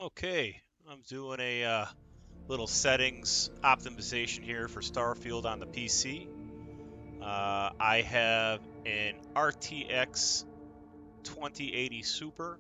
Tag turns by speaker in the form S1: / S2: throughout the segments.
S1: Okay, I'm doing a little settings optimization here for Starfield on the PC. I have an RTX 2080 Super.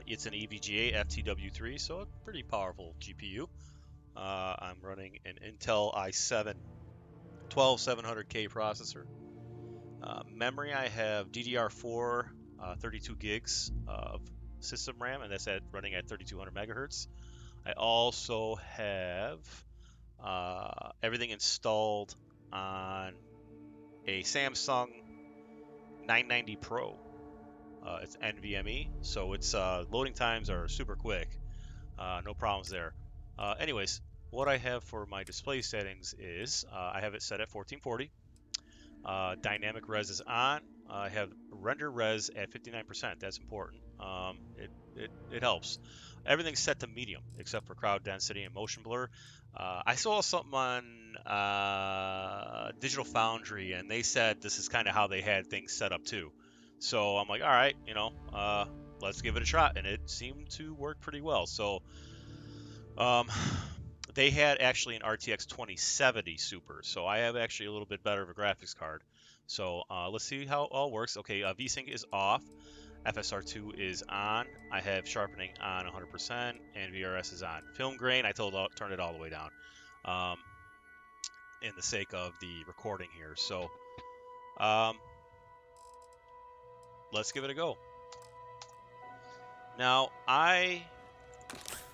S1: It's an EVGA FTW3, so a pretty powerful GPU. I'm running an Intel i7 12700K processor. Memory, I have DDR4 32 gigs of system RAM, and that's running at 3200 megahertz. I also have everything installed on a Samsung 990 Pro. It's NVMe, so its loading times are super quick. No problems there. Anyways, what I have for my display settings is I have it set at 1440. Dynamic res is on. I have render res at 59%. That's important. It helps. Everything's set to medium except for crowd density and motion blur. I saw something on Digital Foundry, and they said this is kind of how they had things set up too. So I'm like, all right, let's give it a shot, and it seemed to work pretty well. So they had actually an RTX 2070 Super, so I have actually a little bit better of a graphics card. So let's see how it all works. Okay, VSYNC is off. FSR2 is on. I have sharpening on 100%, and VRS is on. Film grain, I turn it all the way down in the sake of the recording here. So let's give it a go. Now, I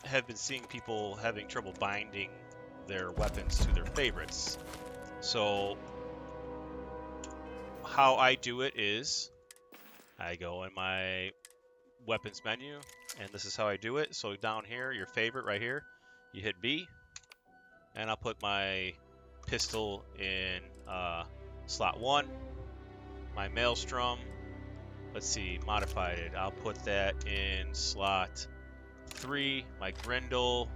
S1: have been seeing people having trouble binding their weapons to their favorites. So how I do it is I go in my weapons menu, and this is how I do it. So down here, your favorite right here, you hit B, and I'll put my pistol in slot 1. My Maelstrom, let's see, modified it. I'll put that in slot 3. My Grendel.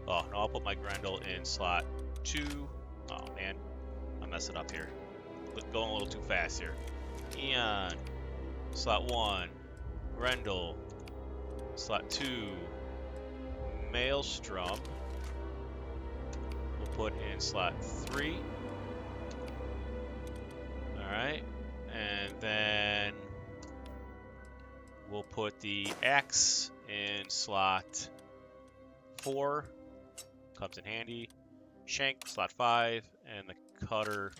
S1: Oh, no, I'll put my Grendel in slot 2. Oh, man. I'm messing up here. Going a little too fast here. Eon. Slot 1. Grendel. Slot 2. Maelstrom. We'll put in slot 3. Alright. And then we'll put the axe in slot 4. Comes in handy. Shank, slot 5. And the cutter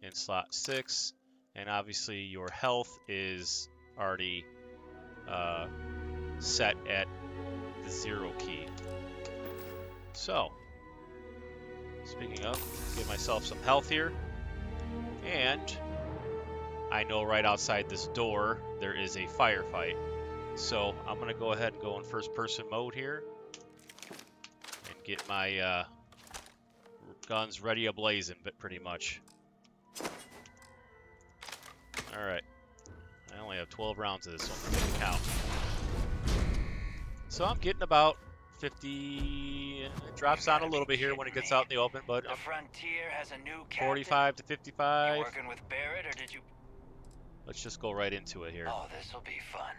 S1: in slot 6. And obviously your health is already set at the 0 key. So, speaking of, give myself some health here. And I know right outside this door there is a firefight. So I'm going to go ahead and go in first person mode here and get my guns ready ablazing, but pretty much. Alright. I only have 12 rounds of this, so I'm going to count. So I'm getting about 50. It drops down a little bit here when it gets out in the open, but
S2: the frontier has a new
S1: 45 to 55.
S2: You working with Barrett, or did you?
S1: Let's just go right into it here.
S2: Oh, this will be fun.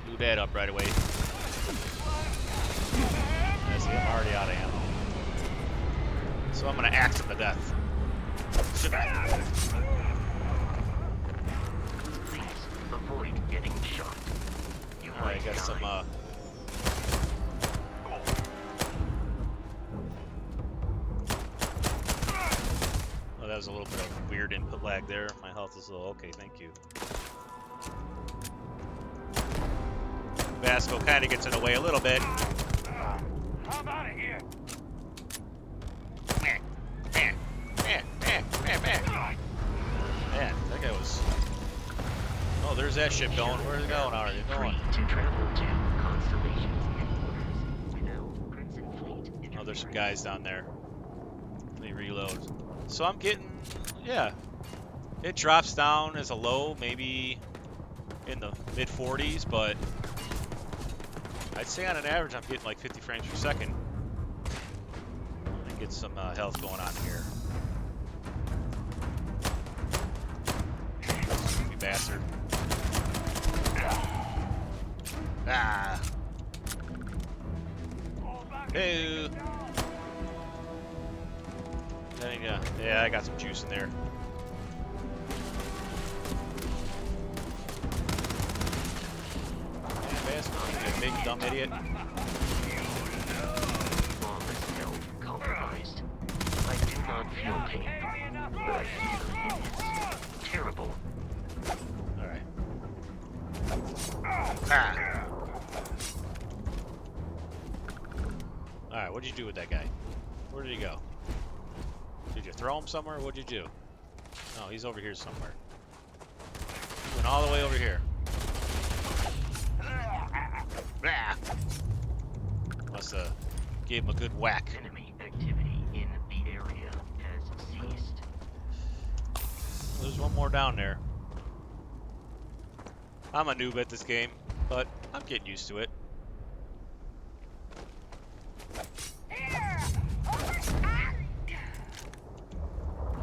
S1: Blew that up right away. I see, I'm already out of ammo. So I'm going to axe him to death.
S3: Please avoid getting shot. You
S1: Alright, got some oh, that was a little bit of weird input lag there. My health is a little okay, thank you. Vasco kind of gets in the way a little bit.
S2: I'm out of here.
S1: Man, that guy was... Oh, there's that ship going. Where's it going? How are you going? Oh, there's some guys down there. Let me reload. So I'm getting... Yeah. It drops down as a low, maybe in the mid-40s, but I'd say on an average I'm getting like 50 frames per second. Let me get some health going on here. bastard. Ah. Hey. Yeah, I got some juice in there. Yeah, Vasco, you big dumb idiot.
S3: Flawless health compromised. I do not feel pain, but I feel it is terrible.
S1: Alright. Ah. Alright, what'd you do with that guy? Where did he go? Did you throw him somewhere? What'd you do? No, he's over here somewhere. He went all the way over here. Must have gave him a good whack.
S3: Enemy activity in the area has ceased.
S1: There's one more down there. I'm a noob at this game, but I'm getting used to it.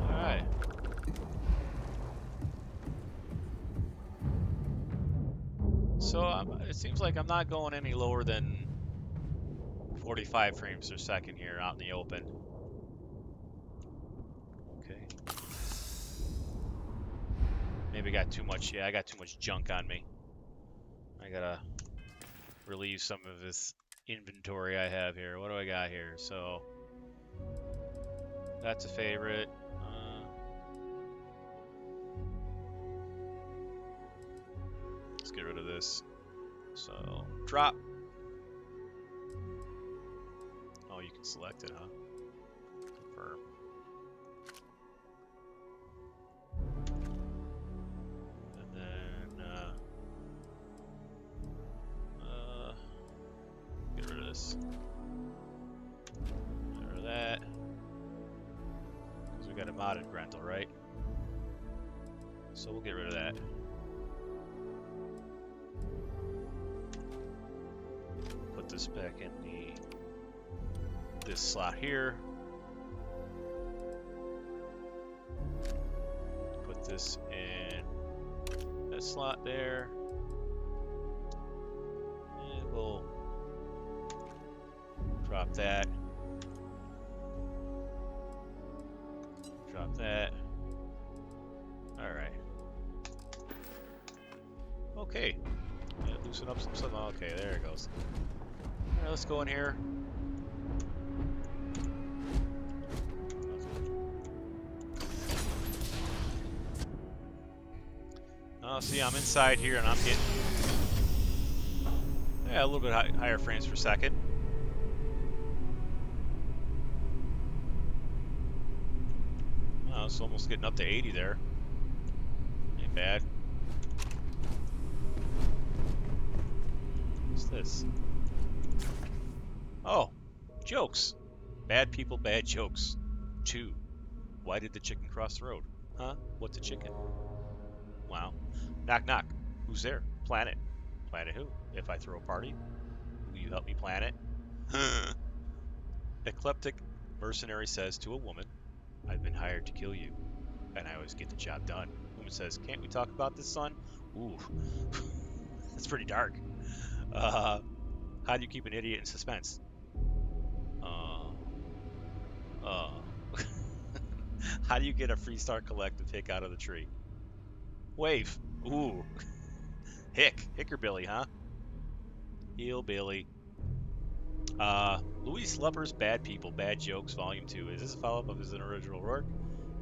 S1: Alright. So it seems like I'm not going any lower than 45 frames per second here out in the open. Okay. Maybe I got too much. Yeah, I got too much junk on me. I gotta relieve some of this inventory I have here. What do I got here? So that's a favorite. Let's get rid of this. So drop. Oh, you can select it, huh? Confirm. And then get rid of this. Get rid of that. Because we got a modded rental, right? So we'll get rid of that. Put this back in this slot here. Put this in that slot there. And we'll drop that. Drop that. Alright. Okay. Yeah, loosen up some stuff. Okay, there it goes. Alright, let's go in here. Oh, see, I'm inside here and I'm getting a little bit higher frames per second. Oh, it's almost getting up to 80 there. Ain't bad. What's this? Oh, jokes. Bad people, bad jokes. 2. Why did the chicken cross the road? Huh? What's a chicken? Wow. Knock, knock. Who's there? Planet. Planet who? If I throw a party, will you help me plan it? Eclectic mercenary says to a woman, I've been hired to kill you, and I always get the job done. Woman says, can't we talk about this, son? Ooh. That's pretty dark. How do you keep an idiot in suspense? How do you get a Freestar Collective hick out of the tree? Wave. Ooh. Hickerbilly, huh? Hillbilly. Louis Lepper's Bad People, Bad Jokes, Volume 2. Is this a follow-up of his original work?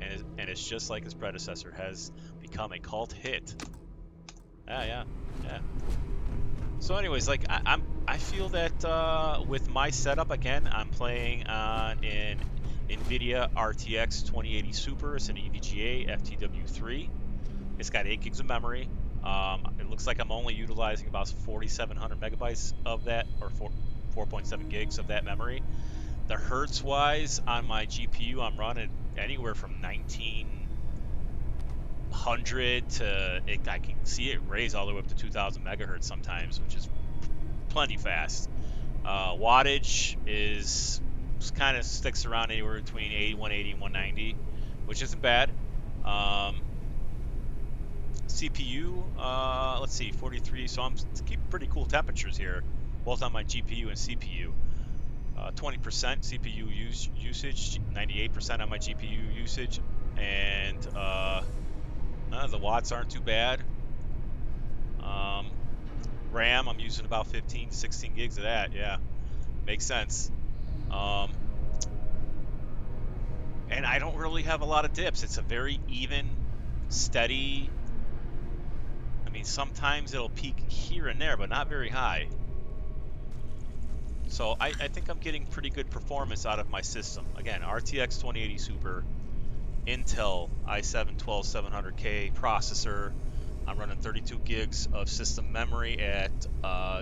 S1: And it's just like his predecessor, has become a cult hit. Yeah. So anyways, like, I feel that with my setup, again, I'm playing on an NVIDIA RTX2080 Super. It's an EVGA FTW3. It's got 8 gigs of memory. It looks like I'm only utilizing about 4,700 megabytes of that, or 4.7 gigs of that memory. The hertz wise on my GPU, I'm running anywhere from 1900 to I can see it raise all the way up to 2,000 megahertz sometimes, which is plenty fast. Wattage is kind of sticks around anywhere between 180 and 190, which isn't bad. CPU, let's see, 43. So I'm keeping pretty cool temperatures here, both on my GPU and CPU. 20% CPU usage, 98% on my GPU usage, and the watts aren't too bad. RAM, I'm using about 15 to 16 gigs of that. Yeah, makes sense. And I don't really have a lot of dips. It's a very even, steady. I mean, sometimes it'll peak here and there, but not very high. So I think I'm getting pretty good performance out of my system. Again, RTX 2080 Super, Intel i7-12700K processor. I'm running 32 gigs of system memory at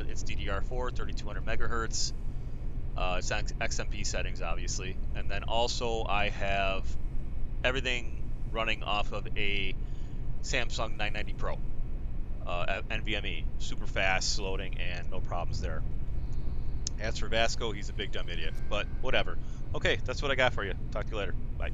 S1: its DDR4, 3200 megahertz. It's XMP settings, obviously. And then also I have everything running off of a Samsung 990 Pro NVMe. Super fast loading and no problems there. As for Vasco, he's a big dumb idiot. But whatever. Okay, that's what I got for you. Talk to you later. Bye.